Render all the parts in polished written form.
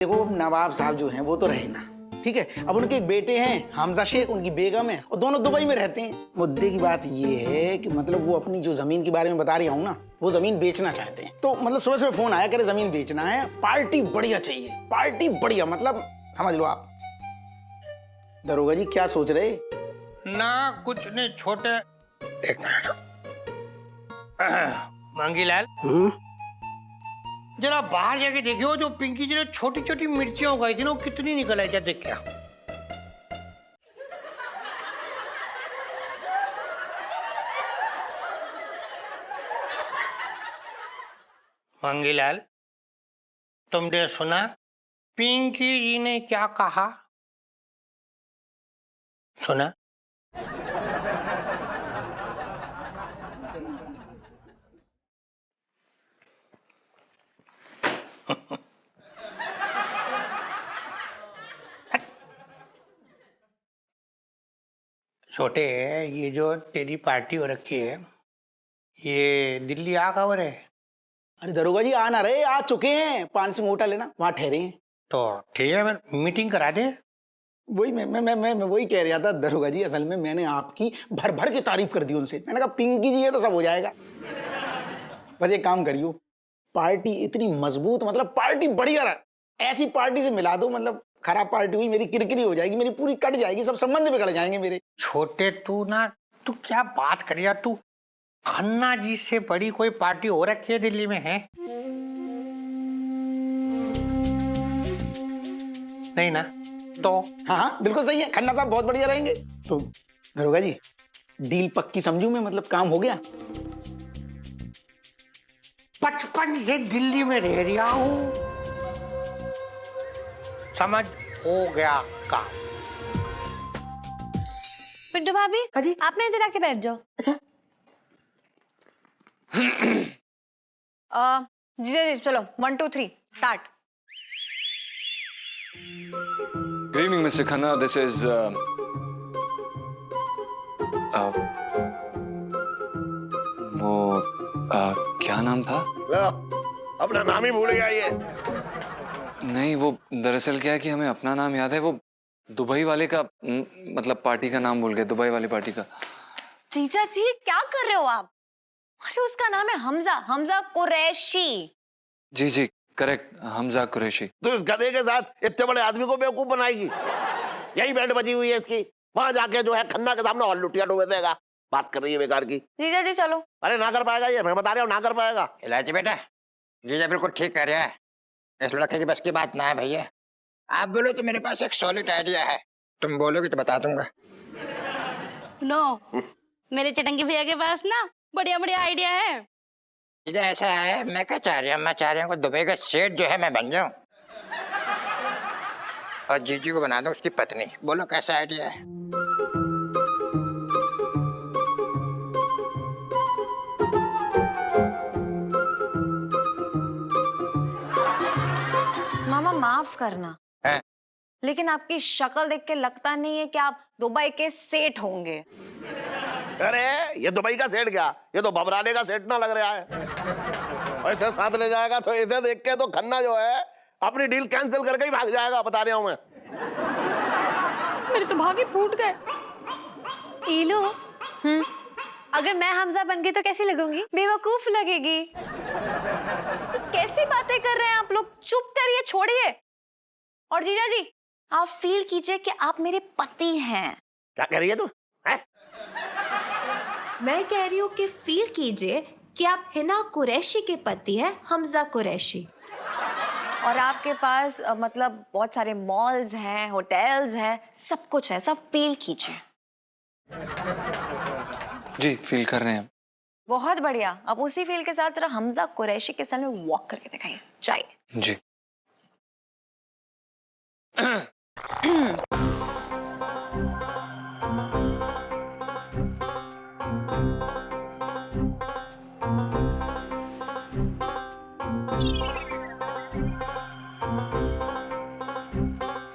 देखो नवाब साहब जो हैं वो तो रहे ना, ठीक है। अब उनके एक बेटे हैं हमजा शेख, उनकी बेगम है और दोनों दुबई में रहते हैं। मुद्दे की बात ये है कि मतलब वो अपनी जो जमीन के बारे में बता रहा हूँ ना, वो जमीन बेचना चाहते हैं। तो मतलब सुबह सुबह फोन आया करे जमीन बेचना है, पार्टी बढ़िया चाहिए, पार्टी बढ़िया, मतलब समझ लो आप। दरोगा जी क्या सोच रहे? ना कुछ नहीं छोटे। एक मिनट मांगीलाल, जरा बाहर जाके देखियो, जो पिंकी जी ने छोटी छोटी मिर्चियां उगाई थी ना, वो कितनी निकल आई, जा देख क्या। मांगीलाल, तुमने सुना पिंकी जी ने क्या कहा? सुना? छोटे, ये जो तेरी पार्टी हो रखी है, ये दिल्ली आ कब रहे? अरे दरोगा जी आ ना रहे, आ चुके हैं, पान सिंह होटल है ना, वहां ठहरे हैं। तो ठीक है, मैं मीटिंग करा दे। वही मैं वही कह रहा था दरोगा जी, असल में मैंने आपकी भर भर के तारीफ कर दी उनसे। मैंने कहा पिंकी जी है तो सब हो जाएगा। बस एक काम करियो, पार्टी इतनी मजबूत, मतलब पार्टी बढ़िया रहा, ऐसी पार्टी से मिला दो, मतलब खराब पार्टी हुई मेरी किरकिरी हो जाएगी, मेरी पूरी कट जाएगी, सब संबंध बिगड़ जाएंगे मेरे। छोटे तू ना, तू क्या बात कर रहा तू? खन्ना जी से बड़ी कोई पार्टी हो रखी है दिल्ली में है? नहीं ना? तो हाँ हाँ बिल्कुल सही है, खन्ना साहब बहुत बढ़िया रहेंगे। तो दरोगा जी डील पक्की समझू मैं, मतलब काम हो गया? 55 से दिल्ली में रह रहा हूं, समझ हो गया काम। पिंटू भाभी, हाँ जी? आपने इधर आके बैठ जाओ। अच्छा जी जी चलो, 1 2 3 start. Good evening, Mr. Khanna. This is वो क्या नाम था? अपना नाम ही भूल गया ये। नहीं, वो दरअसल क्या है कि हमें अपना नाम याद है, वो दुबई वाले का मतलब पार्टी का नाम भूल गए, दुबई वाली पार्टी का। जीजा जी क्या कर रहे हो आप? अरे उसका नाम है हमजा, हमजा कुरैशी। जी जी करेक्ट, हमजा कुरैशी। तो इस गधे के साथ इतने बड़े आदमी को बेवकूफ बनाएगी? यही बैंड बजी हुई है इसकी, वहां जाके जो है खन्ना के सामने और लुटिया डोबे देगा। बात कर रही है बेकार की। जीजा जी चलो। अरे ना कर पाएगा ये, मैं बता रहा हूँ ना कर पाएगा। इलायची बेटा, जीजा बिल्कुल ठीक कह रहा है, इस लड़के की बस की बात ना है भैया। आप बोलो तो मेरे पास एक सॉलिड आइडिया है, तुम बोलोगे तो बता दूंगा। नो, मेरे चटंगी भैया के पास ना बढ़िया बढ़िया आइडिया है। जीजा ऐसा है, मैं क्या चाह रही हूँ, मैं चाह रही हूँ कि दुबई का सेठ जो है मैं बन जाऊं और जीजी को बना दूं उसकी पत्नी। बोलो कैसा आइडिया है? मामा माफ करना, है? लेकिन आपकी शक्ल देख के लगता नहीं है कि आप दुबई के सेठ होंगे। अरे ये दुबई का सेठ क्या, ये तो बबराने का सेठ ना लग रहा है। वैसे साथ ले जाएगा तो इसे देख के तो खन्ना जो है अपनी डील कैंसिल करके ही भाग जाएगा, बता रहा हूं मैं। मेरे तो भागे फूट गए। ईलू, अगर मैं हमजा बन गई तो कैसी लगूंगी? बेवकूफ लगेगी। कैसी बातें कर रहे हैं आप लोग? चुप करिए, छोड़िए। और जीजा जी आप फील कीजिए कि आप मेरे पति हैं। क्या कह रही है तू? मैं कह रही हूँ कि फील कीजिए कि आप हिना कुरैशी के पति हैं, हमजा कुरैशी। और आपके पास मतलब बहुत सारे मॉल्स हैं, होटल्स हैं, सब कुछ है, सब फील कीजिए। जी फील कर रहे हैं। बहुत बढ़िया। अब उसी फील के साथ जरा हमजा कुरैशी के साथ में वॉक करके दिखाइए, चाहिए। जी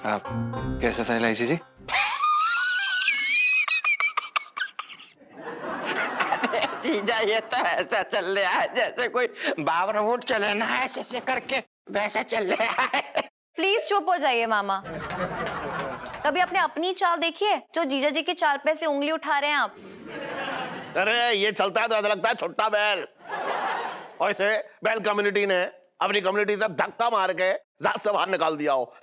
आप कैसा था इलायची जी? जीजा ये तो ऐसा चल रहा है जैसे कोई बाबर वोट चले ना, ऐसे करके वैसा चल रहा है। प्लीज चुप हो जाइए मामा। कभी आपने अपनी चाल देखी है जो जीजा जी की चाल पे से उंगली उठा रहे हैं आप? अरे ये चलता है तो ऐसा लगता है छोटा बैल। और इसे बैल कम्युनिटी ने अपनी कम्युनिटी से धक्का मार के जात से बाहर निकाल दिया हो।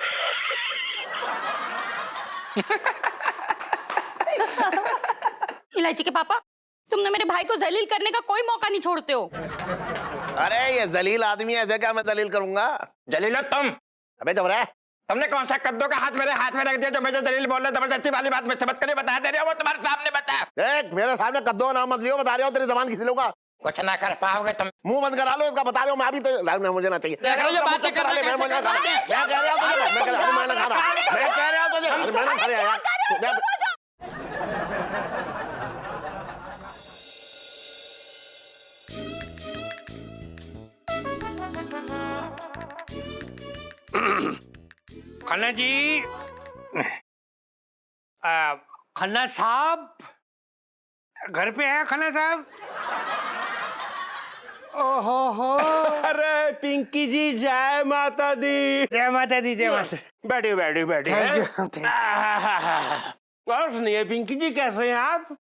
इलायची के पापा, तुमने मेरे भाई को जलील करने का कोई मौका नहीं छोड़ते हो। अरे ये जलील आदमी है, ऐसे क्या मैं जलील करूंगा? जलीलो तुम। अबे जब रहा तुमने कौन सा कद्दू का हाथ मेरे हाथ में रख दिया जो मुझे जलील बोल रहे? जबरदस्ती वाली बात मुझसे मत करिए, बता दे रहे हो, वो तुम्हारे सामने बता। देख मेरे सामने कद्दू का नाम मत लियो, बता रहा हूँ तेरी जबान खींच लूंगा। कुछ ना कर पाओगे तुम। मुंह बंद करा लो इसका, बता रहा हूँ मैं अभी तो मुझे ना चाहिए। देख रहे हो बातें कर रहे हैं, मैं कह रहा हूँ मैं ना खा रहा, मैं कह रहा हूँ तुझे, मैं ना खा रहा यार। खन्ना जी, खन्ना साहब घर पे है? खन्ना साहब, ओहो हो। अरे पिंकी जी जय माता दी। जय माता दी, जय माता। बैठिए बैठिए बैठिए। और सुनिए पिंकी जी कैसे हैं आप?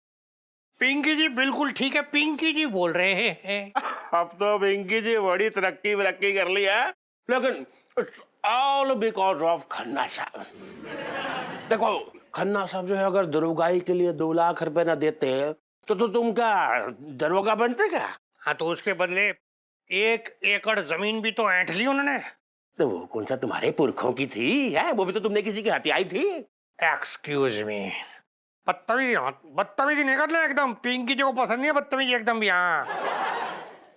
पिंकी जी बिल्कुल ठीक है, पिंकी जी बोल रहे हैं। अब तो पिंकी जी बड़ी तरक्की कर ली है, लेकिन it's all because of Khanna साहब। देखो खन्ना साहब जो है अगर दरोगाई के लिए 2 लाख रुपए ना देते तो तुम क्या दरोगा बनते क्या? हाँ तो उसके बदले 1 एकड़ जमीन भी तो ऐंठ ली उन्होंने। तो वो कौन सा तुम्हारे पुरखों की थी है? वो भी तो तुमने किसी की हत्याई थी। एक्सक्यूज मी, बदतमीजी नहीं करना एकदम। पिंकी जी को पसंद नहीं है बदतमीजी एकदम भी। हाँ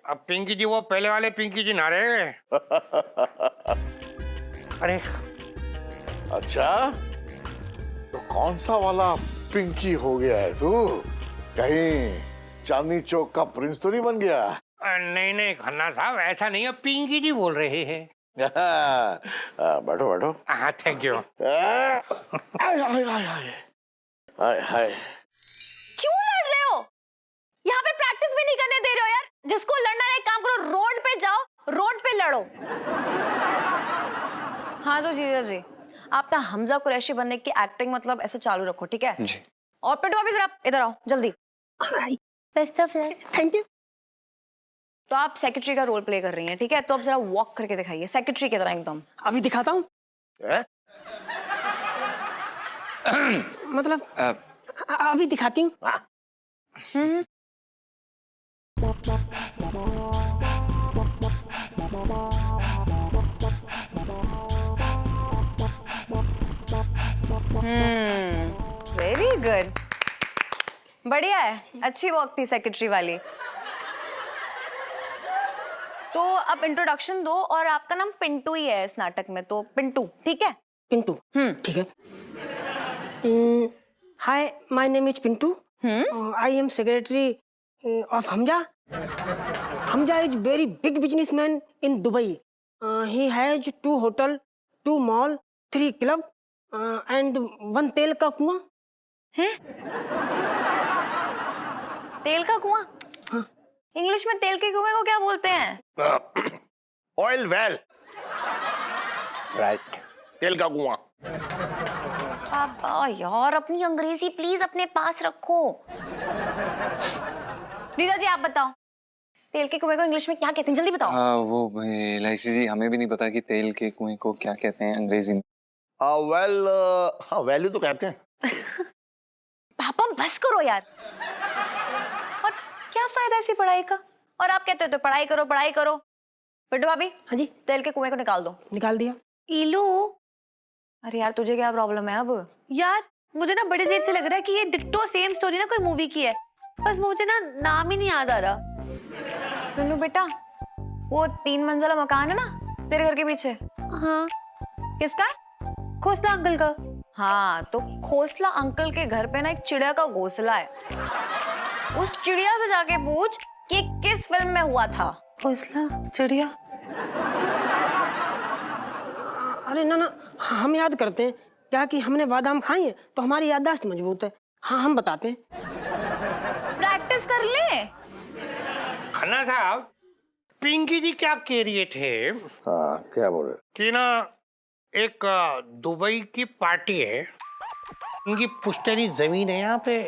अब पिंकी जी वो पहले वाले पिंकी जी ना रहे। अरे अच्छा, तो कौन सा वाला पिंकी हो गया है तू? कहीं चांदनी चौक का प्रिंस तो नहीं बन गया? नहीं नहीं खन्ना साहब ऐसा नहीं है, पिंकी जी बोल रहे हैं। बैठो बैठो। हाँ थैंक यू। हाय हाय हाय हाय हाय। क्यों लड़ रहे हो? यहाँ पे प्रैक्टिस भी नहीं करने दे रहे हो यार। जिसको लड़ना है एक काम करो, रोड पे जाओ, रोड पे लड़ो। हाँ तो जीजा जी, आप ना हमजा कुरैशी बनने की एक्टिंग मतलब ऐसे चालू रखो, ठीक है जी। और पिंटू अभी जरा इधर आओ जल्दी। Best of luck. Thank you. तो आप सेक्रेटरी का रोल प्ले कर रही हैं, ठीक है? तो अब जरा वॉक करके दिखाइए सेक्रेटरी की तरह एकदम। अभी दिखाता हूँ। मतलब अभी दिखाती हूँ। वेरी गुड, बढ़िया है, अच्छी वॉक थी सेक्रेटरी वाली। तो अब इंट्रोडक्शन दो, और आपका नाम पिंटू ही है इस नाटक में, तो पिंटू ठीक है? पिंटू ठीक है। Hi, my name is Pintu. I am secretary of Hamza. Hamza is very big businessman in Dubai. He has 2 hotel, 2 mall, 3 club and 1 तेल का कुआं। हैं? तेल का कुआं? हाँ। इंग्लिश में तेल के कुएं को क्या बोलते हैं? Oil well. राइट, तेल का कुआं। पापा यार, अपनी अंग्रेजी प्लीज अपने पास रखो। रीता जी आप बताओ, तेल के कुएं को इंग्लिश में क्या कहते हैं, जल्दी बताओ। वो इलायची जी, हमें भी नहीं पता कि तेल के कुएं को क्या कहते हैं अंग्रेजी में। वेल, हाँ वैल्यू तो कहते हैं। पापा बस करो यार। और क्या फायदा ऐसी पढ़ाई का? और आप कहते हो तो पढ़ाई करो पढ़ाई करो। पिंटू भाभी, हाँ जी, तेल के कुएं को निकाल दो। निकाल दिया। इलू, अरे यार तुझे क्या प्रॉब्लम है अब? यार मुझे ना बड़ी देर से लग रहा है कि ये डिट्टो सेम स्टोरी ना कोई मूवी की है, बस मुझे ना नाम ही नहीं याद आ रहा। सुनो बेटा, वो 3 मंजिला मकान है ना तेरे घर के पीछे, हाँ, किसका? खोसला अंकल का। हाँ तो खोसला अंकल के घर पे ना एक चिड़िया का घोंसला है। उस चिड़िया से जाके पूछ कि किस फिल्म में हुआ था। खोसला चिड़िया? अरे ना ना, हम याद करते हैं क्या कि हमने बादाम खाई है तो हमारी याददाश्त मजबूत है। हाँ हम बताते हैं। प्रैक्टिस कर ले। खन्ना साहब, पिंकी जी क्या कह रहे थे हाँ क्या बोल रहे? कि ना एक दुबई की पार्टी है, उनकी पुश्तैनी जमीन है यहाँ पे,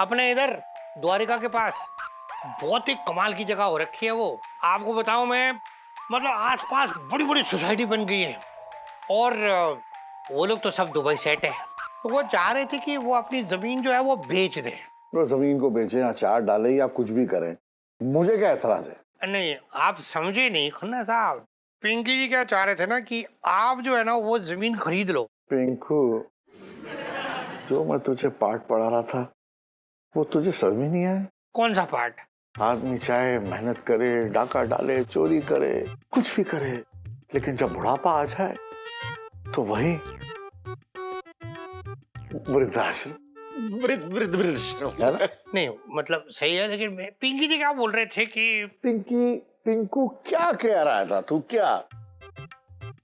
अपने इधर द्वारिका के पास। बहुत ही कमाल की जगह हो रखी है वो। आपको बताऊं मैं, मतलब आसपास बड़ी बड़ी सोसाइटी बन गई है, और वो लोग तो सब दुबई सेट है। तो वो चाह रहे थे कि वो अपनी जमीन जो है वो बेच दे। तो जमीन को बेचे, अचार डाले या कुछ भी करें, मुझे क्या एतराज है? नहीं, आप समझे नहीं खन्ना साहब। पिंकी जी क्या चाह रहे थे ना कि आप जो है ना वो जमीन खरीद लो। पिंकू, जो मैं तुझे पाठ पढ़ा रहा था वो तुझे समझ में नहीं आया? कौन सा पार्ट? आदमी चाहे मेहनत करे, डाका डाले, चोरी करे, कुछ भी करे, लेकिन जब बुढ़ापा आ जाए तो वही वृद्धाश्रम। वृद्धाश्रम है ना? नहीं मतलब सही है, लेकिन पिंकी जी क्या बोल रहे थे कि पिंकू क्या कह रहा था तू? क्या?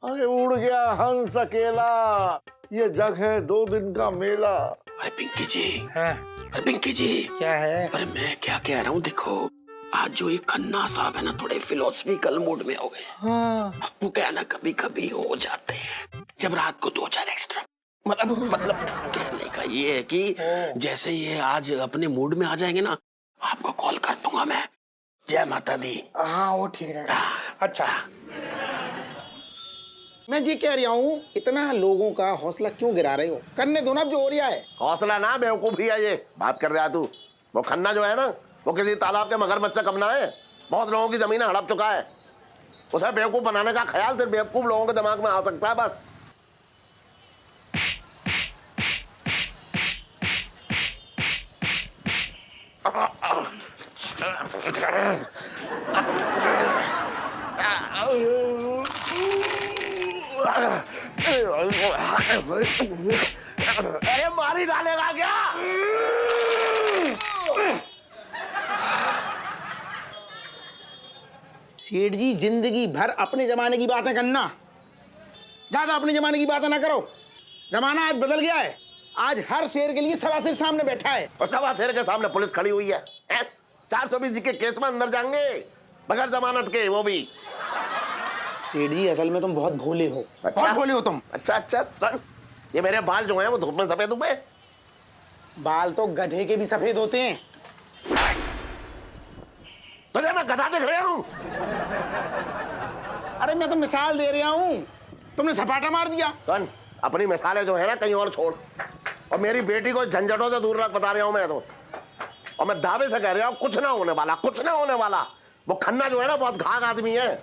अरे उड़ गया हंस अकेला, ये जग है 2 दिन का मेला। अरे पिंकी जी, हाँ? अरे पिंकी जी, क्या है? अरे मैं क्या कह रहा हूँ, देखो आज जो ये खन्ना साहब है ना, थोड़े फिलोसफिकल मूड में हो गए। हाँ। वो क्या ना, कभी कभी हो जाते हैं जब रात को 2-4 एक्स्ट्रा। मतलब कहने का ये है कि जैसे ये आज अपने मूड में आ जाएंगे ना, आपको कॉल कर दूंगा मैं। जय माता दी। हाँ वो ठीक है। अच्छा, मैं ये कह रहा हूँ, इतना लोगों का हौसला क्यों गिरा रहे हो? करने दो ना जो हो रहा है। हौसला ना, बेवकूफी है ये बात कर रहा है तू। वो खन्ना जो है ना, वो किसी तालाब के मगरमच्छ से कम ना है। बहुत लोगों की जमीनें हड़प चुका है। उसे बेवकूफ बनाने का ख्याल सिर्फ बेवकूफ लोगों के दिमाग में आ सकता है बस। अरे मारी डालेगा क्या? सेठ जी, जिंदगी भर अपने जमाने की बातें करना, ज्यादा अपने जमाने की बातें ना करो। जमाना आज बदल गया है। आज हर शेर के लिए सवा शेर सामने बैठा है। और सवा शेर के सामने पुलिस खड़ी हुई है, 420 के केस में अंदर जाएंगे बगैर जमानत के, वो भी। सेठ जी, असल में तुम बहुत भोले हो। अच्छा? बहुत भोले हो तुम। अच्छा, ये मेरे बाल जो हैं वो धूप में सफेद हुए? बाल तो गधे के भी सफेद होते हैं। तुझे मैं गधा दिख रहा हूँ? अरे मैं तो मिसाल दे रहा हूँ, तुमने सपाटा मार दिया। कौन? अपनी मिसालें जो है ना कहीं और छोड़, और मेरी बेटी को झंझटों से दूर रख, बता रहा हूँ मैं तो। और मैं दावे से कह रहा हूँ, कुछ ना होने वाला, कुछ ना होने वाला। वो खन्ना जो है ना बहुत घाघ आदमी है,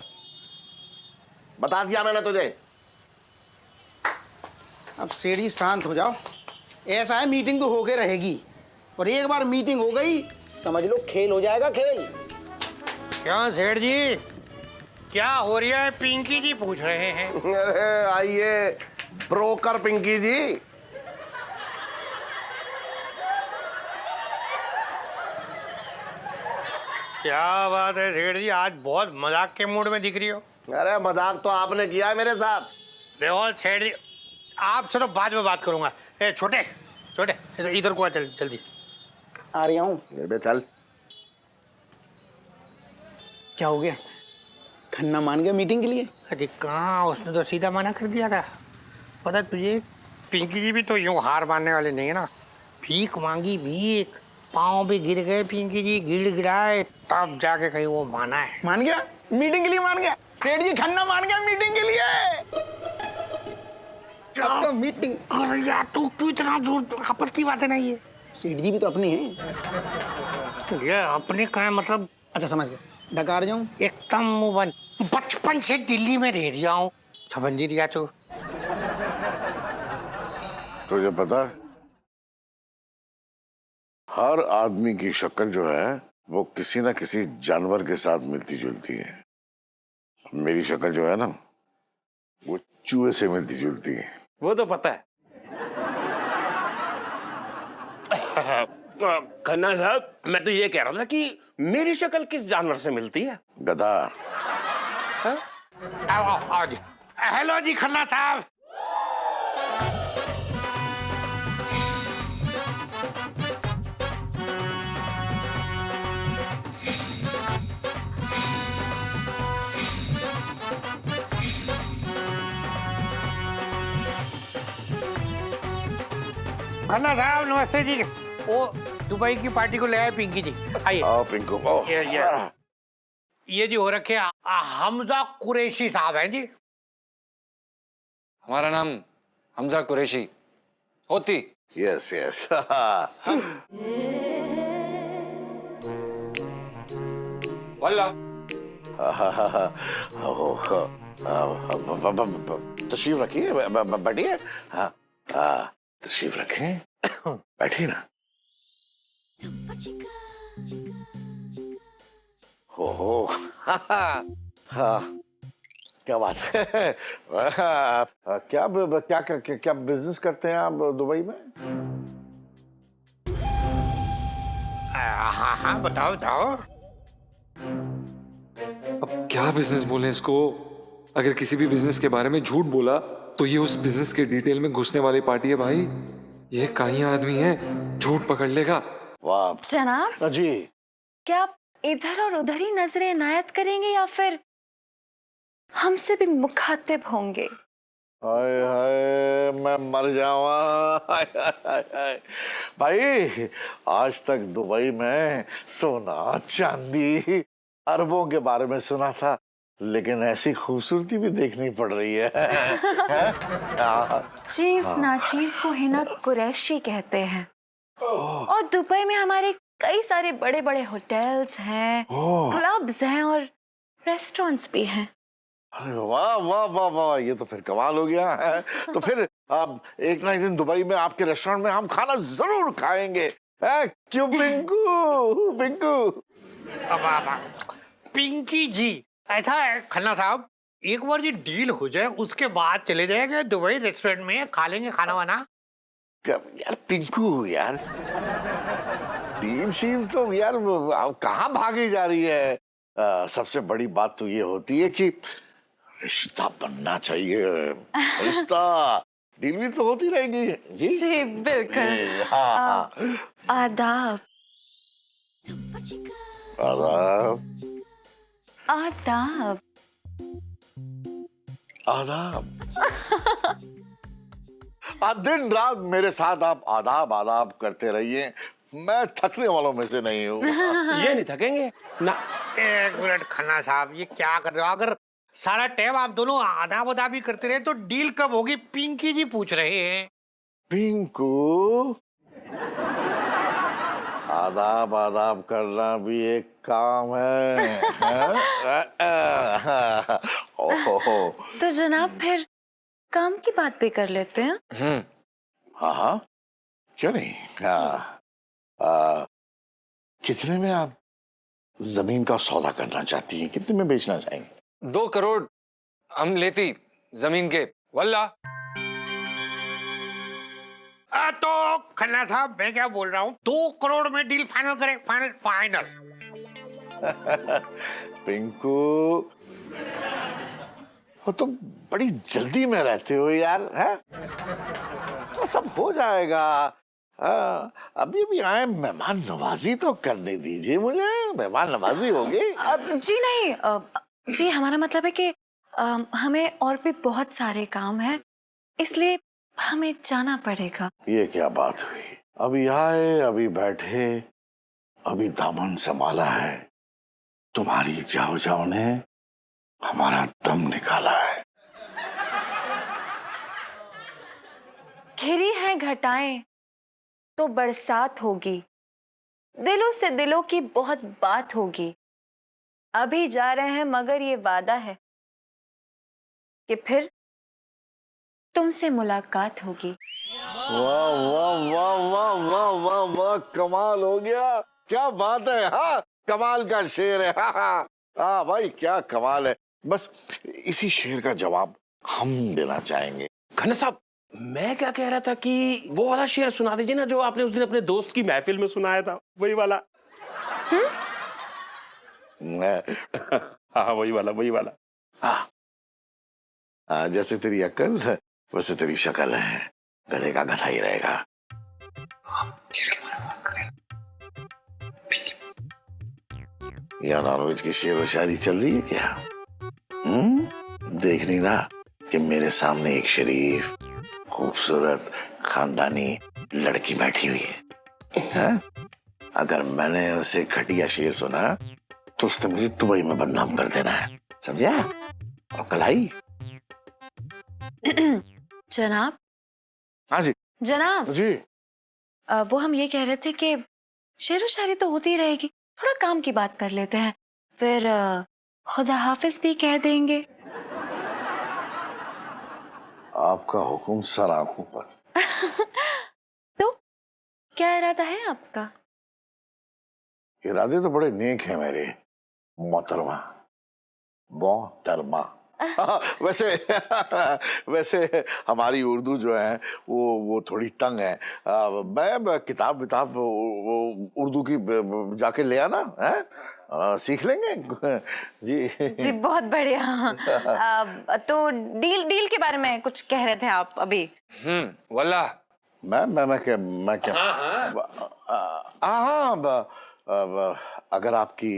बता दिया मैंने तुझे। अब सेठ जी शांत हो जाओ। ऐसा है, मीटिंग तो होके रहेगी, और एक बार मीटिंग हो गई समझ लो खेल हो जाएगा, खेल। क्यों सेठ जी, क्या हो रहा है? पिंकी जी पूछ रहे हैं। अरे आइए ब्रोकर पिंकी जी। क्या बात है सेठ जी, आज बहुत मजाक के मूड में दिख रही हो। अरे मजाक तो आपने किया है मेरे साथ। देखो सेठ जी, आपसे तो बाद में बात करूंगा। ए छोटे छोटे, इधर को आ, चल जल्दी। आ रहा हूँ। बे चल। क्या हो गया? खन्ना मान गया मीटिंग के लिए? अरे कहाँ, उसने तो सीधा मना कर दिया था। पता तुझे, पिंकी जी भी तो यूं हार मानने वाले नहीं है ना। भीख मांगी, भीख, पाँव भी गिर गए पिंकी जी, गिड़गिड़ाए, तब जाके कहीं वो माना है। मान गया मीटिंग के लिए? मान गया सेठ जी, खन्ना मान गया मीटिंग के लिए। अब तो मीटिंग। अरे यार तू क्यों इतना दूर, आपस की बातें नहीं है। सेठ जी भी तो अपने हैं। ये अपने का है मतलब? अच्छा समझ गया, डकार जाऊं? एकदम मुंह बंद। बचपन से दिल्ली में रह रहा हूँ, समझ नहीं रहा तू। तुझे पता है, हर आदमी की शक्ल जो है वो किसी ना किसी जानवर के साथ मिलती जुलती है। मेरी शक्ल जो है ना, वो चूहे से मिलती जुलती है। वो तो पता है। खन्ना साहब, मैं तो ये कह रहा था कि मेरी शक्ल किस जानवर से मिलती है? गधा। आओ जी। हेलो जी खन्ना साहब। खन्ना साहब नमस्ते जी। वो दुबई की पार्टी को ले आए पिंकी जी, आइए। आओ पिंकू। ये जी हो रखे हमजा कुरैशी साहब हैं जी। हमारा नाम हमजा कुरैशी होती। Yes yes. वल्ला तशरीफ रखिए, बैठिए। हाँ तशरीफ रखें, बैठिए ना। हो हाँ क्या बात है। क्या क्या क्या क्या बिजनेस करते हैं आप दुबई में? हाँ हाँ बताओ बताओ। अब क्या बिजनेस बोले इसको? अगर किसी भी बिजनेस के बारे में झूठ बोला तो ये उस बिजनेस के डिटेल में घुसने वाली पार्टी है भाई। ये काहिया आदमी है, झूठ पकड़ लेगा। वाह जनाब जी। क्या आप इधर और उधर ही नजरें इनायत करेंगे या फिर हमसे भी मुखातिब होंगे? हाय हाय मैं मर जावा। हाय हाय हाय। भाई आज तक दुबई में सोना चांदी अरबों के बारे में सुना था, लेकिन ऐसी खूबसूरती भी देखनी पड़ रही है। चीज नाचीज को हिना कुरैशी कहते हैं और दुबई में हमारे कई सारे बड़े बड़े होटल्स हैं, क्लब्स हैं और रेस्टोरेंट्स भी हैं। अरे वाह वाह वाह वाह, ये तो फिर कमाल हो गया है। तो फिर आप एक ना एक दिन दुबई में आपके रेस्टोरेंट में हम खाना जरूर खाएंगे। क्यों पिंकू? पिंकू पिंकी जी, ऐसा है खन्ना साहब, एक बार ये डील हो जाए उसके बाद चले जाएंगे दुबई रेस्टोरेंट में, खा लेंगे खाना वाना। यार पिंकू यार, डील शील तो यार कहाँ भागी जा रही है। सबसे बड़ी बात तो ये होती है कि रिश्ता बनना चाहिए। रिश्ता डील भी तो होती रहेगी जी। जी बिल्कुल। हाँ। आदाब आदाब आदाब आदाब। दिन रात मेरे साथ आप आदाब आदाब करते रहिए, मैं थकने वालों में से नहीं हूँ। ये नहीं थकेंगे ना। एक मिनट खन्ना साहब, ये क्या कर रहे हो? अगर सारा टाइम आप दोनों आदाब आदाबी करते रहे तो डील कब होगी? पिंकी जी पूछ रहे हैं। पिंकू, आदाब आदाब करना भी एक काम है। ओहो। तो जनाब फिर काम की बात भी कर लेते हैं। हाँ हाँ क्यों नहीं। कितने में आप जमीन का सौदा करना चाहती हैं? कितने में बेचना चाहेंगे? 2 करोड़ हम लेती जमीन के। वल्ला तो खन्ना साहब मैं क्या बोल रहा हूँ, 2 करोड़ में डील फाइनल करें। Final final. पिंकू, वो तो बड़ी जल्दी में रहते हो यार। है तो सब हो जाएगा। अभी अभी आए, मेहमान नवाजी तो करने दीजिए मुझे। मेहमान नवाजी होगी। जी नहीं जी, हमारा मतलब है कि हमें और भी बहुत सारे काम हैं, इसलिए हमें जाना पड़ेगा। ये क्या बात हुई? अभी आए, अभी बैठे, अभी दामन संभाला है। तुम्हारी जाओ जाओ ने हमारा दम निकाला है। घिरी है घटाएं तो बरसात होगी, दिलों से दिलों की बहुत बात होगी। अभी जा रहे हैं मगर ये वादा है कि फिर तुमसे मुलाकात होगी। वाह वाह वाह वाह वाह वाह वाह, कमाल हो गया। क्या बात है। हाँ कमाल का शेर है। हाँ भाई क्या कमाल है। बस इसी शेर का जवाब हम देना चाहेंगे। खन्ना साहब, मैं क्या कह रहा था कि वो वाला शेर सुना दीजिए ना जो आपने उस दिन अपने दोस्त की महफिल में सुनाया था, वही वाला। हाँ वही वाला। हाँ जैसे तेरी अक्ल वैसे तेरी शक्ल है, गधे का गधा ही रहेगा। या नॉनवेज की शेर व शायरी चल रही है क्या? देख नहीं रहा कि मेरे सामने एक शरीफ खूबसूरत खानदानी लड़की बैठी हुई है? अगर मैंने उसे घटिया शेर सुना तो उसने मुझे दुबई में बदनाम कर देना है, समझा? और कल आई। जनाब। हाँ जी जनाब जी। वो हम ये कह रहे थे कि शेरो शायरी तो होती ही रहेगी, थोड़ा काम की बात कर लेते हैं, फिर खुदा हाफिज भी कह देंगे। आपका हुक्म सर आंखों पर। तो क्या इरादा है आपका? इरादे तो बड़े नेक हैं मेरे मोहतरमा, मोहतरमा। वैसे वैसे हमारी उर्दू जो है वो थोड़ी तंग है। मैं किताब उर्दू की जाके ले आना है, सीख लेंगे। जी जी बहुत बढ़िया। तो डील के बारे में कुछ कह रहे थे आप अभी। वल्ला मैं क्या हाँ, अगर आपकी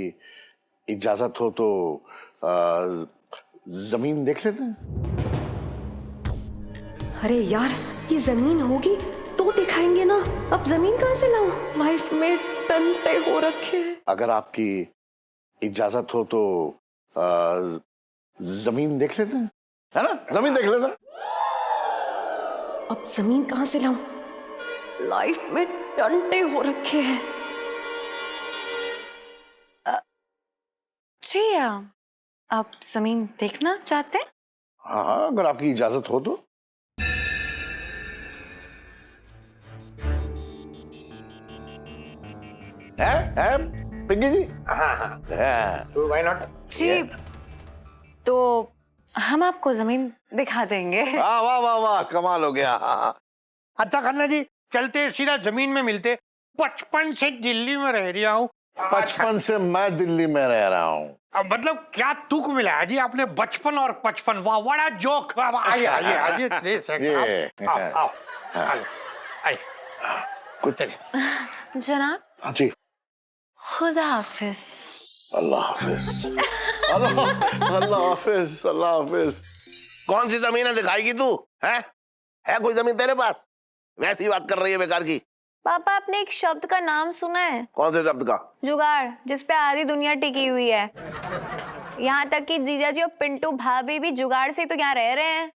इजाजत हो तो जमीन देख लेते हैं। अरे यार, ये जमीन होगी तो दिखाएंगे ना, अब जमीन कहाँ से लाऊं? लाइफ में टंटे हो रखे हैं। अगर आपकी इजाजत हो तो जमीन देख लेते हैं, है ना? जमीन देख लेते हैं। अब जमीन कहाँ से लाऊं? लाइफ में टंटे हो रखे हैं। जी आप जमीन देखना चाहते हैं? हाँ, अगर आपकी इजाजत हो तो। है पिंकी जी? हाँ। तो व्हाई नॉट? जी तो हम आपको जमीन दिखा देंगे। वाह वाह वाह वाह, कमाल हो गया। अच्छा खन्ना जी, चलते सीधा जमीन में मिलते। बचपन से दिल्ली में रह रहा हूँ। बचपन से मैं दिल्ली में रह रहा हूँ। मतलब क्या तुक मिला है जी आपने, बचपन और पचपन। वाह बड़ा जोक। आइए आइए आइए प्लीज। आओ आइए कुछ जनाब। हाँ जी। खुदा हाफिज। अल्लाह हाफिज। अल्लाह हाफिज, अल्लाह हाफिज। कौन सी जमीन है दिखाएगी तू? है कोई जमीन तेरे पास? वैसी बात कर रही है बेकार की। पापा आपने एक शब्द का नाम सुना है? कौन से शब्द का? जुगाड़, जिस पे आधी दुनिया टिकी हुई है। यहाँ तक कि जीजा जी और पिंटू भाभी भी जुगाड़ से ही तो यहाँ रह रहे हैं।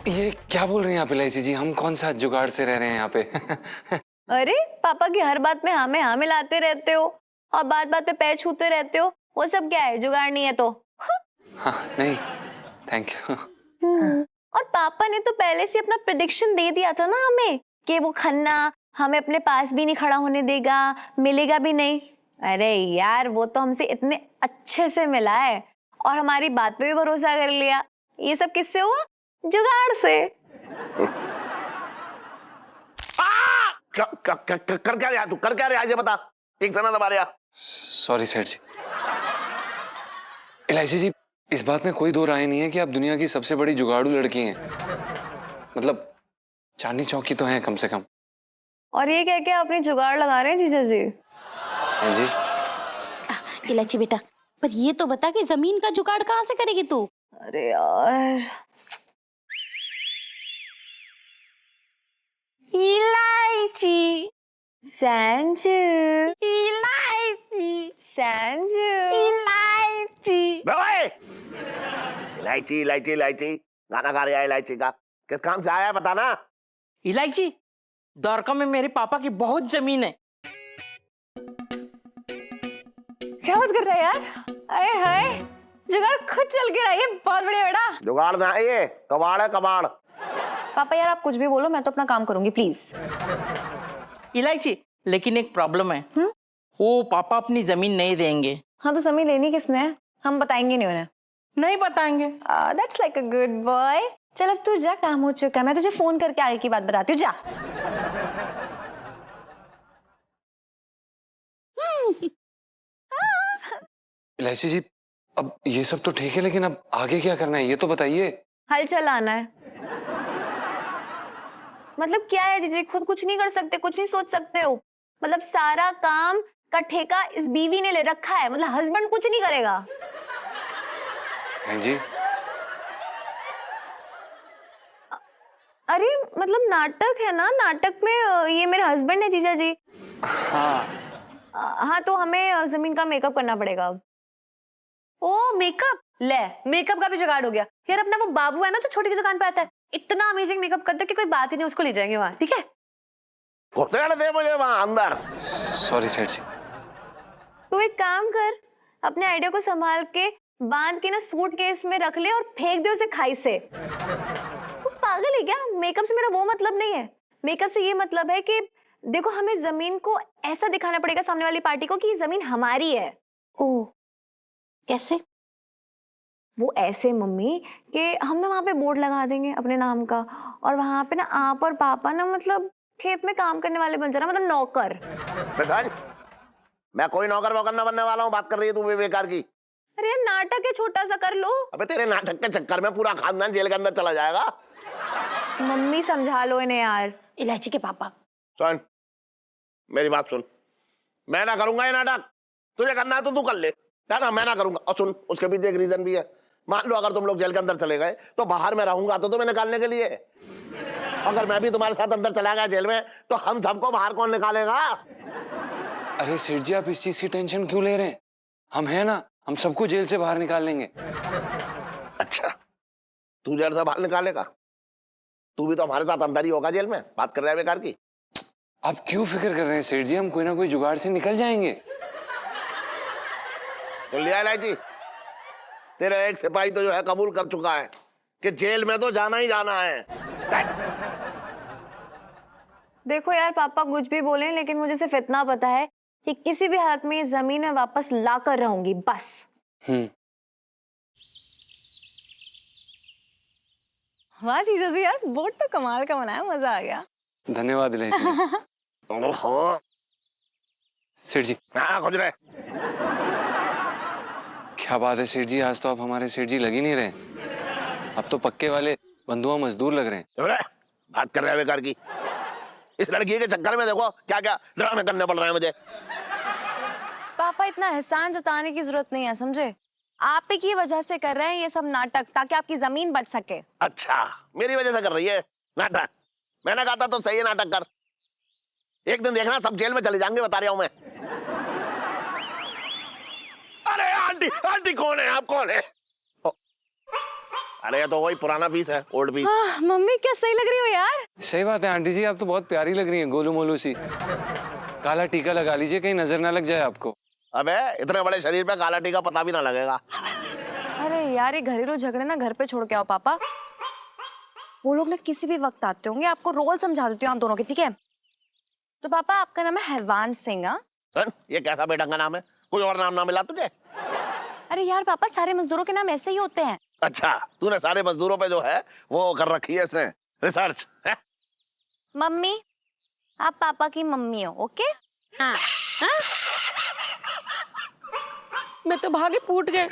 ये क्या बोल रहे हैं आप इलायची जी? हम कौन सा जुगाड़ से रह रहे हैं यहाँ पे? अरे पापा की हर बात में हाँ मिलाते रहते हो और बात बात पे पैर छूते रहते हो। वो सब क्या है? जुगाड़ नहीं है तो? हाँ नहीं, थैंक यू। और पापा ने तो पहले से अपना प्रेडिक्शन दे दिया था ना हमें कि वो खन्ना हमें अपने पास भी नहीं खड़ा होने देगा, मिलेगा भी नहीं। अरे यार, वो तो हमसे इतने अच्छे से मिला है और हमारी बात पे भी भरोसा कर लिया। ये सब किससे हुआ? जुगाड़ से। कर क्या रहा तू? कर क्या रहा है? बता, एक जना दबा रहा। सॉरी सेठ जी। इलायची जी, इस बात में कोई दो राय नहीं है कि आप दुनिया की सबसे बड़ी जुगाड़ू लड़की हैं। मतलब चांदनी चौक की तो हैं कम से कम। और ये कह के अपनी जुगाड़ लगा रहे हैं जीजा जी? हाँ जी। इलायची बेटा, पर ये तो बता कि जमीन का जुगाड़ कहाँ से करेगी तू? अरे यार, इलायची संजू, इलायची संजू, इलायची। इलायची इलायची इलायची गाना गा रहा है इलायची का। किस काम से आया है बताना। इलायची, द्वारका में मेरे पापा की बहुत जमीन है। क्या बात कर रहा है यार? अरे हाय, जुगाड़ खुद चल के रहा है। बहुत बढ़िया बेटा। जुगाड़ ना है ये, कबाड़ है कबाड़। पापा यार, आप कुछ भी बोलो, मैं तो अपना काम करूंगी प्लीज। इलायची, लेकिन एक प्रॉब्लम है। वो पापा अपनी जमीन नहीं देंगे। हाँ तो जमीन लेनी किसने है? हम बताएंगे नहीं उन्हें। नहीं बताएंगे। That's like a good boy. चल अब तू जा, काम हो चुका है। मैं तुझे फोन करके आगे की बात बताती हूँ। जा। इलायची जी, अब ये सब तो ठीक है, लेकिन अब आगे क्या करना है ये तो बताइए। हल चलाना है। मतलब क्या है जीजी, खुद कुछ नहीं कर सकते, कुछ नहीं सोच सकते हो? मतलब सारा काम का ठेका इस बीवी ने ले रखा है, मतलब हस्बैंड कुछ नहीं करेगा। हाँ जी, अरे मतलब नाटक है ना, नाटक में ये मेरे हस्बैंड है जीजा जी। हाँ तो हमें जमीन का मेकअप करना पड़ेगा अब। ओ मेकअप, ले मेकअप का भी जुगाड़ हो गया यार। अपना वो बाबू है ना जो छोटी की दुकान पे आता है, इतना अमेजिंग मेकअप करता है कि कोई बात ही नहीं, उसको ले जाएंगे वहां, ठीक है? घुसेड़ दे मुझे वहां अंदर। सॉरी सेठ जी। तू एक काम कर, अपने आइडिया को संभाल के बांध के ना सूटकेस में रख ले और फेंक दे उसे खाई से। तू पागल है क्या? मेकअप से मेरा वो मतलब नहीं है। मेकअप से ये मतलब है कि देखो, हमें जमीन को ऐसा दिखाना पड़ेगा सामने वाली पार्टी को कि ये जमीन हमारी है। ओ कैसे? वो ऐसे मम्मी कि हम ना वहां पे बोर्ड लगा देंगे अपने नाम का, और वहां पे ना आप और पापा ना मतलब खेत में काम करने वाले बन जाना, मतलब नौकर। मैं कोई नौकर वोकर न बनने वाला हूँ। बात कर रही है तू बेकार की। अरे यार नाटक है, छोटा सा कर लो। अबे तेरे नाटक के चक्कर में पूरा खानदान जेल के अंदर चला जाएगा। मम्मी समझा लो इन्हें यार। इलायची के पापा। सुन, मेरी बात सुन, मैं ना करूंगा ये नाटक। तुझे करना है तो तू कर ले, ना मैं ना करूंगा। और सुन, उसके पीछे एक रीजन भी है। मान लो अगर तुम लोग जेल के अंदर चले गए तो बाहर में रहूंगा तो तुम्हें निकालने के लिए। अगर मैं भी तुम्हारे साथ अंदर चला गया जेल में तो हम सबको बाहर कौन निकालेगा? अरे सेठ जी, आप इस चीज की टेंशन क्यों ले रहे हैं? हम हैं ना, हम सबको जेल से बाहर निकाल लेंगे। अच्छा, तू जेल से बाहर निकालेगा? तू भी तो हमारे साथ अंदर ही होगा जेल में। बात कर रहा है बेकार की। आप क्यों फिक्र कर रहे हैं सेठ जी? हम कोई ना कोई जुगाड़ से निकल जाएंगे। सुन लिया इलायची, तेरा एक सिपाही तो जो है कबूल कर चुका है कि जेल में तो जाना ही जाना है। देखो यार, पापा कुछ भी बोले लेकिन मुझे सिर्फ इतना पता है कि किसी भी हालत में ये जमीन में वापस ला कर रहूंगी, बस। वाह जीजा जी यार, बोट तो कमाल का बनाया, मजा आ गया। धन्यवाद इलायची। ओहो सेठ जी। हाँ, खोज रहे। क्या बात है सेठ जी, आज तो आप हमारे सेठ जी लग ही नहीं रहे। अब तो पक्के वाले बंधुआ मजदूर लग रहे हैं। बात कर रहे हैं बेकार की। इस लड़की के चक्कर में देखो क्या क्या ड्रामे करने पड़ रहे हैं मुझे। पापा इतना एहसान जताने की जरूरत नहीं है, समझे? आप ही की वजह से कर रहे हैं ये सब नाटक, ताकि आपकी जमीन बच सके। अच्छा, मेरी वजह से कर रही है नाटक? मैंने कहा था तो सही है नाटक कर। एक दिन देखना सब जेल में चले जाएंगे, बता रहा हूं मैं। अरे आंटी, आंटी कौन है? आप कौन है? अरे ये तो वही पुराना पीस है, ओल्ड पीस। मम्मी क्या सही लग रही हो यार। सही बात है आंटी जी, आप तो बहुत प्यारी लग रही हैं, गोलू मोलू सी। काला टीका लगा लीजिए, कहीं नजर ना लग जाए आपको। अबे इतने बड़े शरीर पे काला टीका पता भी ना लगेगा। अरे यार, ये घरेलू झगड़े ना घर पे छोड़ के आओ पापा। वो लोग ना किसी भी वक्त आते होंगे, आपको रोल समझा देती हूँ आप दोनों के, ठीक है? तो पापा आपका नाम है हरवान सिंह? हाँ, ये कैसा बेटा का नाम है? कोई और नाम ना मिला तुझे? अरे यार पापा, सारे मजदूरों के नाम ऐसे ही होते हैं। अच्छा, तूने सारे मजदूरों पे जो है वो कर रखी है इसने रिसर्च है? मम्मी, आप पापा की मम्मी हो, ओके? हाँ हाँ? मैं तो भागे फूट गए।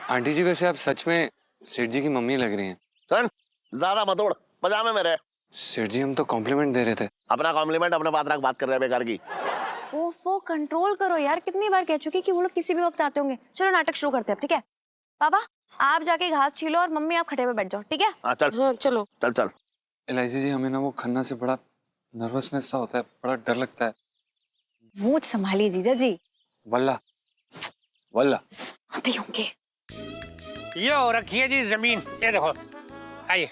आंटी जी, वैसे आप सच में सेठ जी की मम्मी लग रही हैं। सुन, ज्यादा मत उड़, पजामे में रह। सेठ जी, हम तो कॉम्प्लीमेंट दे रहे थे। अपना कॉम्प्लीमेंट अपने पास रख, बात कर रहे हैं बेकार की। ओफो, कंट्रोल करो यार, कितनी बार कह चुकी कि वो लोग किसी भी वक्त आते होंगे। चलो नाटक शुरू करते हैं, ठीक है? पापा आप जाके घास छीलो और मम्मी आप खटे पे बैठ जाओ, ठीक है? हाँ चल। हाँ चलो। चल चल। इलायची जी, हमें ना वो खन्ना से बड़ा नर्वसनेस सा होता है, बड़ा डर लगता है। मुंह संभालिए जीजा जी। वल्ला वल्ला। आते होंगे। ये हो रखी है जी जमीन, ये देखो। आइए,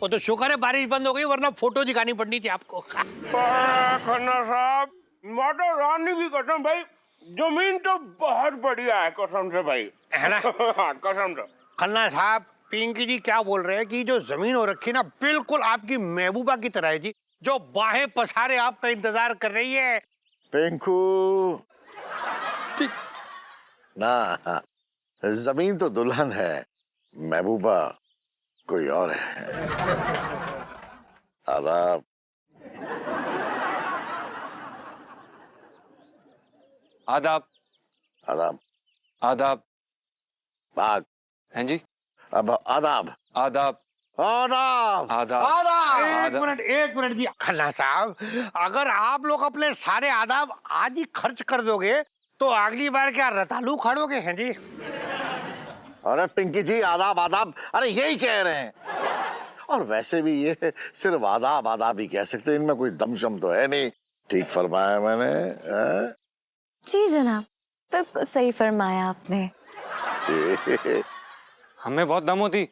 वो तो शुक्र है बारिश बंद हो गई, वरना फोटो दिखानी पड़नी थी आपको। खन्ना साहब, माता रानी की कसम भाई, जमीन तो बहुत बढ़िया है, कसम से भाई, है ना? कसम से। खन्ना साहब, पिंकी जी क्या बोल रहे हैं कि जो जमीन हो रखी है ना, बिल्कुल आपकी महबूबा की तरह है जी, जो बाहें पसारे आपका इंतजार कर रही है। पिंकू ना, जमीन तो दुल्हन है, महबूबा कोई और है। आदाब। आदाब। आदाब। आदाब। बाग। हैं जी? अब आदाब। आदाब। आदाब आदाब। आदाब। एक मिनट जी खन्ना साहब, अगर आप लोग अपने सारे आदाब आज ही खर्च कर दोगे तो अगली बार क्या रतालू खड़ोगे हैं जी? अरे पिंकी जी, आदाब आदाब, अरे यही कह रहे हैं। और वैसे भी ये सिर्फ आदाब आदाब ही कह सकते हैं, इनमें कोई दमशम तो है नहीं। ठीक फरमाया मैंने, हाँ? जी जनाब, बिल्कुल सही फरमाया आपने। हमें बहुत दम होती,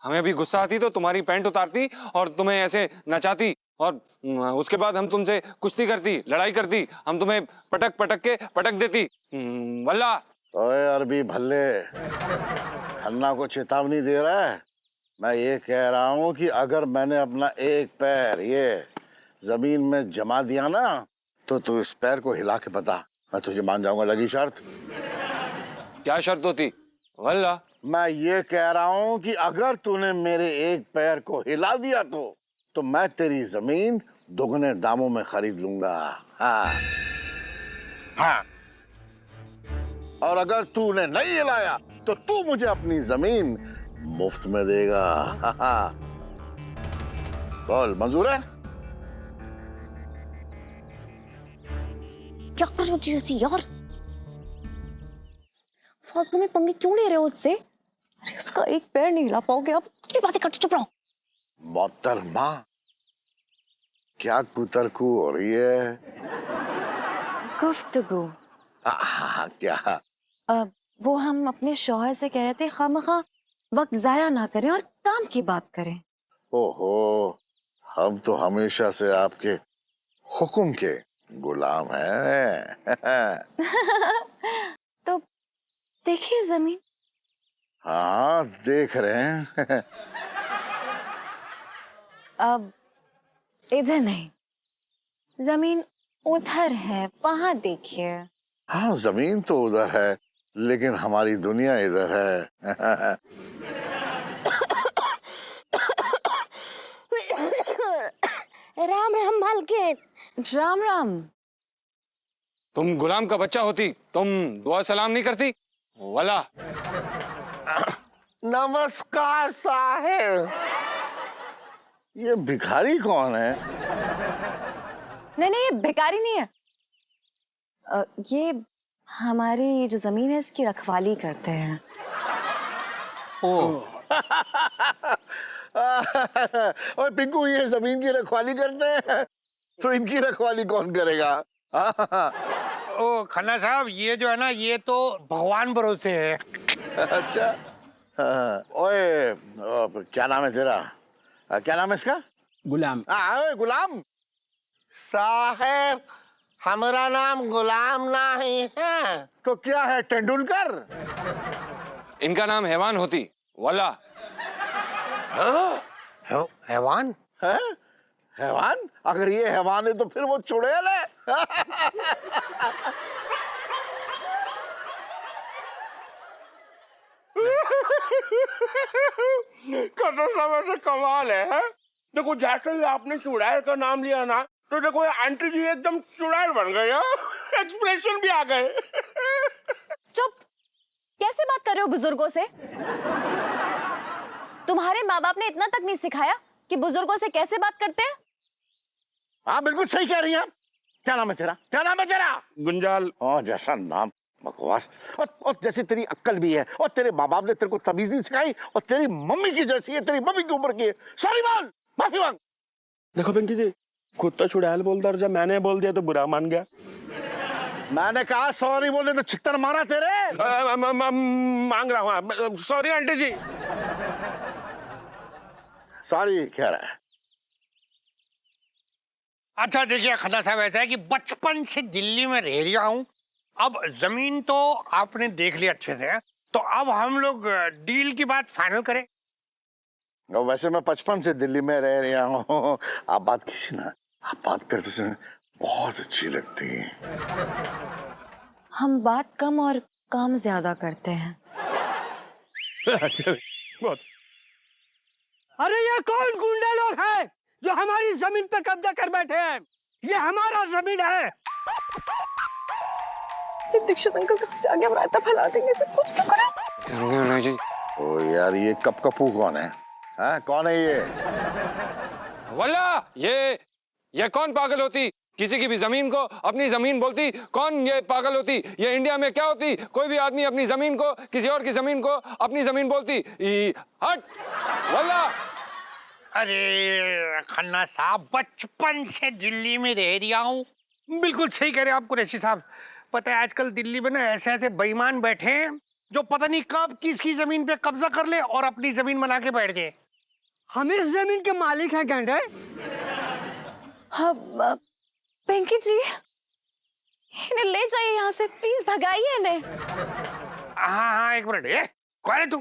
हमें अभी गुस्सा आती तो तुम्हारी पैंट उतारती और तुम्हें ऐसे नचाती, और उसके बाद हम तुमसे कुश्ती करती, लड़ाई करती, हम तुम्हें पटक पटक के पटक देती। वल्ला। ओए अरबी भल्ले, खन्ना को चेतावनी दे रहा है। मैं ये कह रहा हूँ कि अगर मैंने अपना एक पैर ये जमीन में जमा दिया ना, तो तू इस पैर को हिला के बता, मैं तुझे मान जाऊंगा। लगी शर्त? क्या शर्त होती? वल्ला। मैं ये कह रहा हूँ कि अगर तूने मेरे एक पैर को हिला दिया तो मैं तेरी जमीन दुगने दामों में खरीद लूंगा। हाँ हाँ। और अगर तूने नहीं हिलाया तो तू मुझे अपनी जमीन मुफ्त में देगा। हाँ। बोल, मंजूर है? क्या कर रही हो जीजा जी यार? फालतू में पंगे क्यों ले रहे हो उससे? अरे उसका एक पैर नहीं हिला पाओगे आप, कितनी बातें करते, चुप रहो। मोहतरमा, क्या कुतरकू हो रही है? गुफ्तगू। क्या? वो हम अपने शौहर से कह रहे थे खामखा वक्त जाया ना करें और काम की बात करें। ओहो, हम तो हमेशा से आपके हुक्म के गुलाम हैं। तो देखिए जमीन। हाँ, देख रहे हैं। अब इधर नहीं, जमीन उधर है, वहां देखिए। हाँ, जमीन तो उधर है, लेकिन हमारी दुनिया इधर है। राम राम मालकिन। राम राम। तुम गुलाम का बच्चा होती, तुम दुआ सलाम नहीं करती? वल्ला। नमस्कार साहेब। ये भिखारी कौन है? नहीं, ये भिखारी नहीं है। ये हमारी जो जमीन है इसकी रखवाली करते हैं। और पिंकू, ये जमीन की रखवाली करते हैं तो इनकी रखवाली कौन करेगा? ओ खन्ना साहब, ये जो है ना, ये तो भगवान भरोसे है। अच्छा। ओए, क्या नाम है तेरा? क्या नाम है इसका? गुलाम। ओए गुलाम साहेब, हमारा नाम गुलाम नहीं है। तो क्या है, तेंदुलकर? इनका नाम हैवान होती। वल्ला। हैवान? है? हैवान? अगर ये हैवान है तो फिर वो चुड़ैल है। कमाल है। देखो, जैसे ही आपने चुड़ैल का नाम लिया ना, तो देखो ये आंटी जी एकदम चुड़ैल बन गए। एक्सप्रेशन भी आ गए। चुप। कैसे बात कर रहे हो बुजुर्गों से? तुम्हारे माँ बाप ने इतना तक नहीं सिखाया कि बुजुर्गों से कैसे बात करते हैं? हाँ, बिल्कुल सही कह रही हैं आप। क्या नाम है तेरा? क्या नाम है तेरा? गुंजाल। जैसा नाम, बकवास। और जैसे तेरी अक्ल भी है, और तेरे माँ बाप ने तेरे को तमीज नहीं सिखाई, और तेरी मम्मी की जैसी है, तेरी मम्मी की उम्र की है। सॉरी बोल, माफी मांग। देखो पिंकी जी, खुद तो चुड़ैल बोलता, और जब मैंने बोल दिया तो बुरा मान गया। मैंने कहा सॉरी बोले तो छित्तर मारा तेरे। मांग रहा हूँ सॉरी आंटी जी। सॉरी कह रहा है। अच्छा देखिए खन्ना साहब, ऐसा है कि बचपन से दिल्ली में रह रहा हूँ। अब जमीन तो आपने देख लिया अच्छे से, तो अब हम लोग डील की बात फाइनल करें। वैसे मैं 55 से दिल्ली में रह रहा हूँ। आप बात कीजिए ना, आप बात करते समय बहुत अच्छी लगती है। हम बात कम और काम ज्यादा करते हैं। बहुत। अरे ये कौन गुंडे लोग हैं जो हमारी जमीन पे कब्जा कर बैठे हैं? ये हमारा जमीन है। दीक्षित अंकल कहाँ से आगे रायता फैला देंगे, सब कुछ क्यों करें? जी। ओ यार, ये कपकपू कौन है? हाँ, कौन है ये? वल्ला ये कौन पागल होती? किसी की भी जमीन को अपनी जमीन बोलती? कौन ये पागल होती? ये इंडिया में क्या होती? कोई भी आदमी अपनी जमीन को किसी और की जमीन को अपनी जमीन बोलती? हट वल्ला। अरे खन्ना साहब, बचपन से दिल्ली में रह रहा हूँ। बिल्कुल सही कह रहे हैं आप कुरैशी साहब। पता है आजकल दिल्ली में ना ऐसे ऐसे बेईमान बैठे हैं जो पता नहीं कब किसकी जमीन पे कब्जा कर ले और अपनी जमीन बना के बैठ जाए। हम इस जमीन के मालिक हैं घंटे। हाँ पिंकी जी, इन्हें ले जाइए यहाँ से, प्लीज भगाइए इन्हें। हाँ एक मिनट। कौन है तू?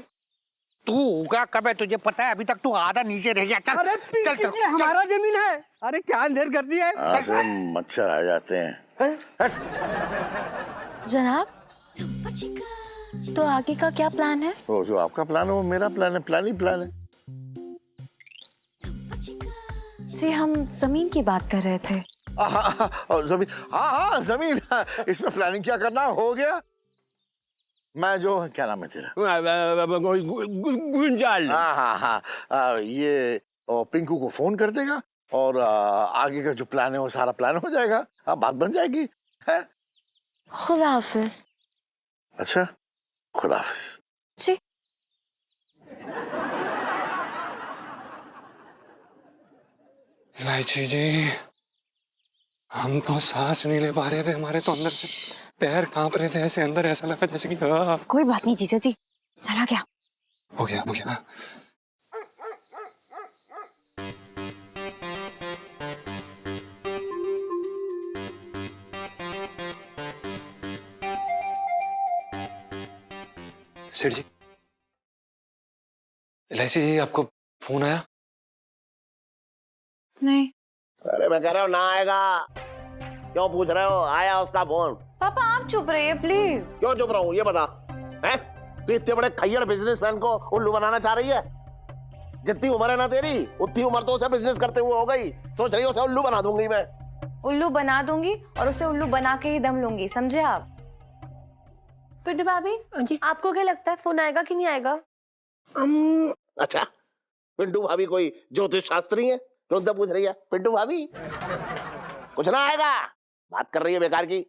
तू होगा कब है? तुझे पता है अभी तक तू आधा नीचे रह गया। चल अरे चल चल, ये हमारा जमीन है। अरे क्या देर कर दी है? ऐसे मच्छर आ जाते हैं। जनाब, तो आगे का क्या प्लान है? वो जो आपका प्लान है वो मेरा प्लान है, प्लान ही प्लान है। जी हम जमीन की बात कर रहे थे। जमीन, हाँ जमीन, इसमें प्लानिंग क्या करना, हो गया। मैं जो, क्या नाम है तेरा? गुंजाल। हाँ, ये पिंकू को फोन कर देगा और आगे का जो प्लान है वो सारा प्लान हो जाएगा। बात बन जाएगी है? खुदा हाफिज। अच्छा, खुदा हाफिज। जी इलायची जी, हम तो सांस नहीं ले पा रहे थे, हमारे तो अंदर से पैर कांप रहे थे, ऐसे अंदर ऐसा लगा जैसे कि कोई बात नहीं जीजा जी, चला गया। हो गया। सेठ जी, इलायची जी, आपको फोन आया? नहीं। अरे मैं कह रहा हूँ ना आएगा, क्यों पूछ रहे हो? आया उसका फोन। पापा आप चुप रहिए प्लीज। क्यों चुप रहा हूँ ये बता। हैं? तू इतने बड़े खैयर बिजनेसमैन को उल्लू बनाना चाह रही है? जितनी उम्र है ना तेरी, उतनी उम्र तो उसे बिजनेस करते हुए हो गई। सोच रही हो उसे उल्लू बना दूंगी मैं? उल्लू बना दूंगी और उसे उल्लू बना के ही दम लूंगी, समझे आप? पिंटू भाभी जी, आपको क्या लगता है फोन आएगा कि नहीं आएगा? अच्छा, पिंटू भाभी कोई ज्योतिष शास्त्री है? तुमसे पूछ रही है पिंटू भाभी? कुछ ना आएगा, बात कर रही है बेकार की।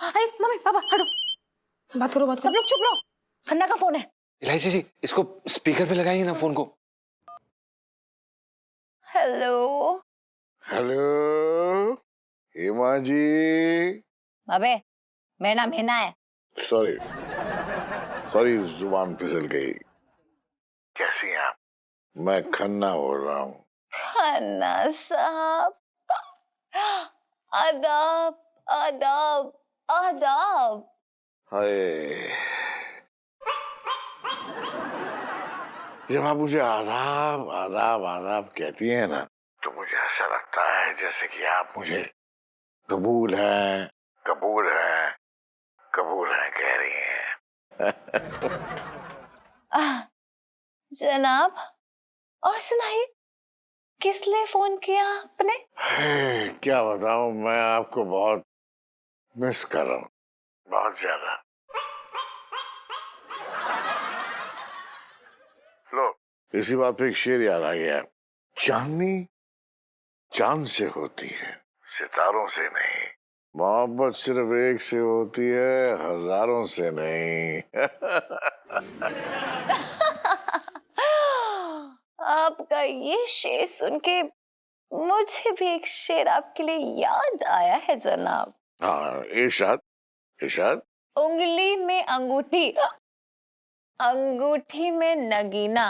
अरे मम्मी पापा हटो, बात करो। सब लोग चुप रहो, खन्ना का फोन है। इलायची जी, इसको स्पीकर पे लगाइए ना फोन को। हेलो हेमा जी। अबे मेरा नाम हेना है। सॉरी जुबान फिसल गई। कैसी हैं आप? मैं खन्ना बोल रहा हूँ। खन्ना साहब, आदाब आदाब आदाब। हाय, जब आप मुझे आदाब आदाब आदाब कहती हैं ना, तो मुझे ऐसा लगता है जैसे कि आप मुझे कबूल है कह रही हैं। जनाब, और सुनाइए, किस लिए फोन किया आपने? क्या बताऊं, मैं आपको बहुत मिस कर रहा हूँ, बहुत ज्यादा। लो, इसी बात पे एक शेर याद आ गया। चांदनी चांद से होती है, सितारों से नहीं। मोहब्बत सिर्फ एक से होती है, हजारों से नहीं। आपका ये शेर सुन के मुझे भी एक शेर आपके लिए याद आया है जनाब। हाँ, इरशाद। उंगली में अंगूठी, अंगूठी में नगीना,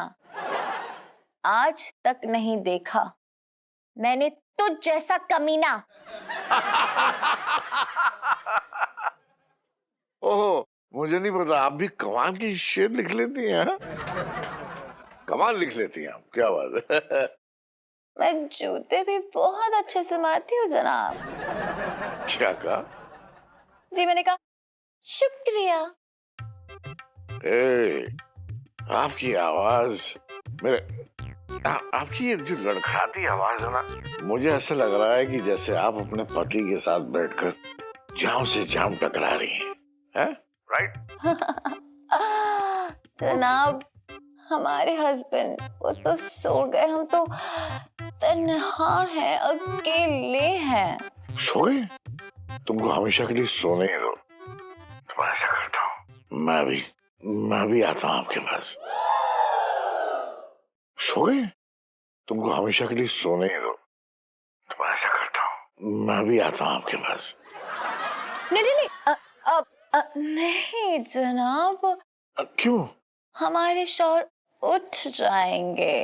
आज तक नहीं देखा मैंने तुझ जैसा कमीना। ओह, मुझे नहीं पता, आप भी कमाल की शेर लिख लेती हैं। हाँ? कमाल लिख लेती हैं आप, क्या बात है। मैं जूते भी बहुत अच्छे से मारती हूँ जनाब। क्या कहा? जी मैंने कहा शुक्रिया। आपकी आवाज आपकी जो लड़खड़ाती आवाज है ना, मुझे ऐसा लग रहा है कि जैसे आप अपने पति के साथ बैठकर जाम से जाम टकरा रही हैं। राइट? जनाब, हमारे हस्बैंड वो तो सो गए, हम तो तन्हा हैं, अकेले हैं। सो गए? तुमको हमेशा के लिए सोने ही दो। तो मैं ऐसा करता हूँ, मैं भी आता हूँ आपके पास। सो गए? तुमको हमेशा के लिए सोने ही दो। तो मैं ऐसा करता हूँ, मैं भी आता हूँ आपके पास। नहीं नहीं नहीं, नहीं जनाब, क्यों? हमारे शौहर उठ जाएंगे।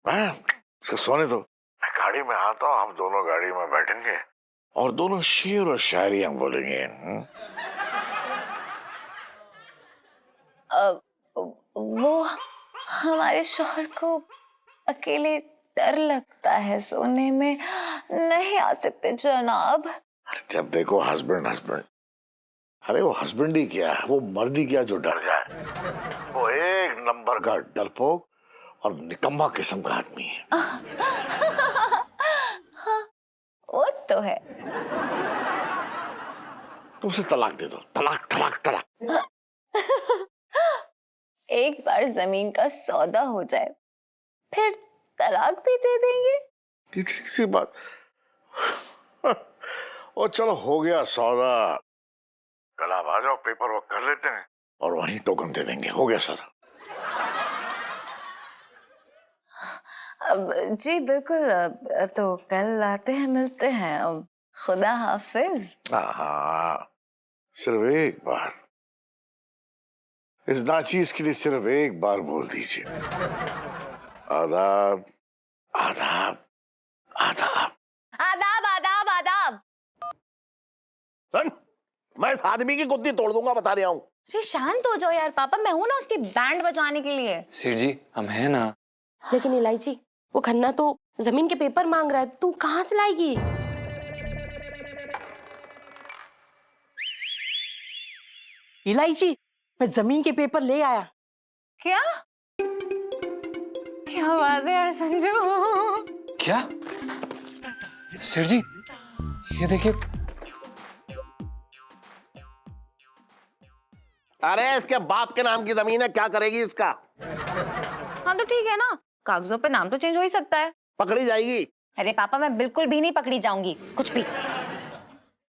उसको सोने दो। मैं गाड़ी में आता हूँ, हम दोनों गाड़ी में बैठेंगे और दोनों शेर और शायरी हम बोलेंगे। वो हमारे शौहर को अकेले डर लगता है, सोने में नहीं आ सकते जनाब। अरे जब देखो हस्बैंड हस्बैंड, अरे वो हस्बैंड ही क्या, वो मर्द ही क्या जो डर जाए। वो एक नंबर का डरपोक और निकम्मा किस्म का आदमी है। वो तो है। तुमसे तलाक दे दो, तलाक तलाक तलाक। एक बार जमीन का सौदा हो जाए, फिर तलाक भी दे देंगे। इतनी सी बात। और चलो हो गया सौदा, कल आप आ जाओ, पेपर वर्क कर लेते हैं और वहीं टोकन दे देंगे। हो गया सौदा। जी बिल्कुल, तो कल आते हैं, मिलते हैं। खुदा हाफिज। हाँ, सिर्फ एक बार, इस नाचीज के लिए सिर्फ एक बार बोल दीजिए, आदाब आदाब आदाब। आदाब आदाब आदाब। सन, मैं इस आदमी की गुद्दी तोड़ दूंगा, बता रहा हूँ। अरे शांत हो जाओ यार पापा, मैं हूं ना उसकी बैंड बजाने के लिए। सेठ जी हम हैं ना। लेकिन इलायची, वो खन्ना तो जमीन के पेपर मांग रहा है, तू कहाँ से लाएगी? इलायची, मैं जमीन के पेपर ले आया। क्या क्या बात है यार संजू। क्या? सेठ जी ये देखिए। अरे इसके बाप के नाम की जमीन है, क्या करेगी इसका? हाँ तो ठीक है ना, कागजों पे नाम तो चेंज हो ही सकता है। पकड़ी जाएगी। अरे पापा, मैं बिल्कुल भी नहीं पकड़ी जाऊंगी, कुछ भी।